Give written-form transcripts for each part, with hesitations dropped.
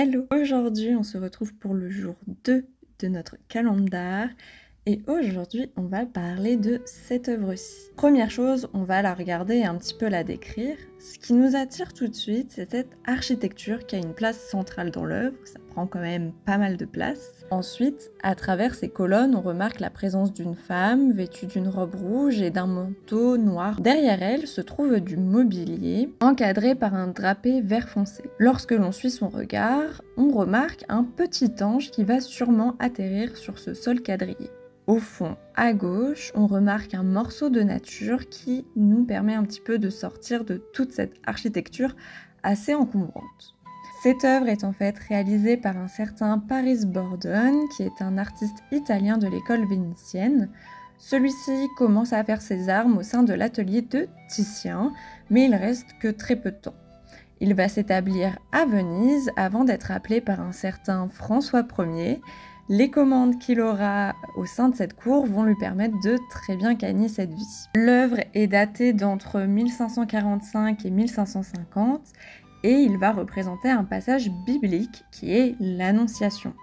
Hello! Aujourd'hui, on se retrouve pour le jour 2 de notre calendar et aujourd'hui, on va parler de cette œuvre-ci. Première chose, on va la regarder et un petit peu la décrire. Ce qui nous attire tout de suite, c'est cette architecture qui a une place centrale dans l'œuvre, ça prend quand même pas mal de place. Ensuite, à travers ces colonnes, on remarque la présence d'une femme vêtue d'une robe rouge et d'un manteau noir. Derrière elle se trouve du mobilier, encadré par un drapé vert foncé. Lorsque l'on suit son regard, on remarque un petit ange qui va sûrement atterrir sur ce sol quadrillé. Au fond, à gauche, on remarque un morceau de nature qui nous permet un petit peu de sortir de toute cette architecture assez encombrante. Cette œuvre est en fait réalisée par un certain Paris Bordone, qui est un artiste italien de l'école vénitienne. Celui-ci commence à faire ses armes au sein de l'atelier de Titien, mais il reste que très peu de temps. Il va s'établir à Venise avant d'être appelé par un certain François Ier. Les commandes qu'il aura au sein de cette cour vont lui permettre de très bien gagner cette vie. L'œuvre est datée d'entre 1545 et 1550 et il va représenter un passage biblique qui est l'Annonciation.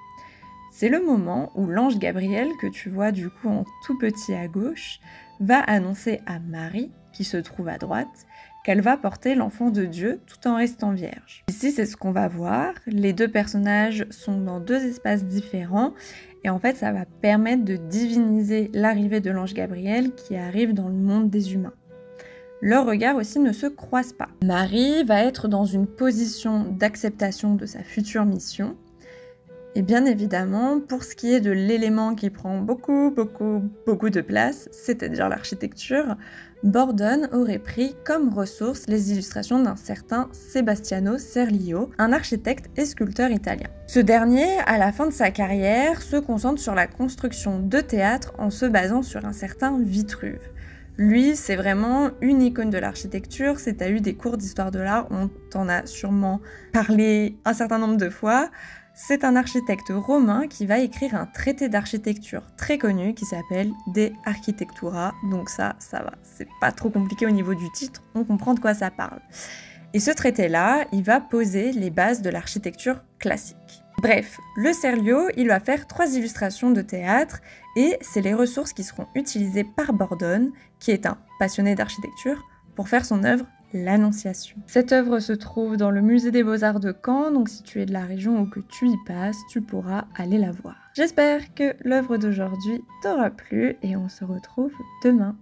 C'est le moment où l'ange Gabriel, que tu vois du coup en tout petit à gauche, va annoncer à Marie, qui se trouve à droite, qu'elle va porter l'enfant de Dieu tout en restant vierge. Ici, c'est ce qu'on va voir. Les deux personnages sont dans deux espaces différents et en fait, ça va permettre de diviniser l'arrivée de l'ange Gabriel qui arrive dans le monde des humains. Leurs regards aussi ne se croisent pas. Marie va être dans une position d'acceptation de sa future mission. Et bien évidemment, pour ce qui est de l'élément qui prend beaucoup de place, c'est-à-dire l'architecture, Bordone aurait pris comme ressource les illustrations d'un certain Sebastiano Serlio, un architecte et sculpteur italien. Ce dernier, à la fin de sa carrière, se concentre sur la construction de théâtres en se basant sur un certain Vitruve. Lui, c'est vraiment une icône de l'architecture. Si tu as eu des cours d'histoire de l'art, on t'en a sûrement parlé un certain nombre de fois. C'est un architecte romain qui va écrire un traité d'architecture très connu qui s'appelle De Architectura. Donc ça va, c'est pas trop compliqué au niveau du titre, on comprend de quoi ça parle. Et ce traité-là, il va poser les bases de l'architecture classique. Bref, le Serlio, il va faire 3 illustrations de théâtre et c'est les ressources qui seront utilisées par Bordone, qui est un passionné d'architecture, pour faire son œuvre L'Annonciation. Cette œuvre se trouve dans le musée des Beaux-Arts de Caen, donc si tu es de la région ou que tu y passes, tu pourras aller la voir. J'espère que l'œuvre d'aujourd'hui t'aura plu et on se retrouve demain.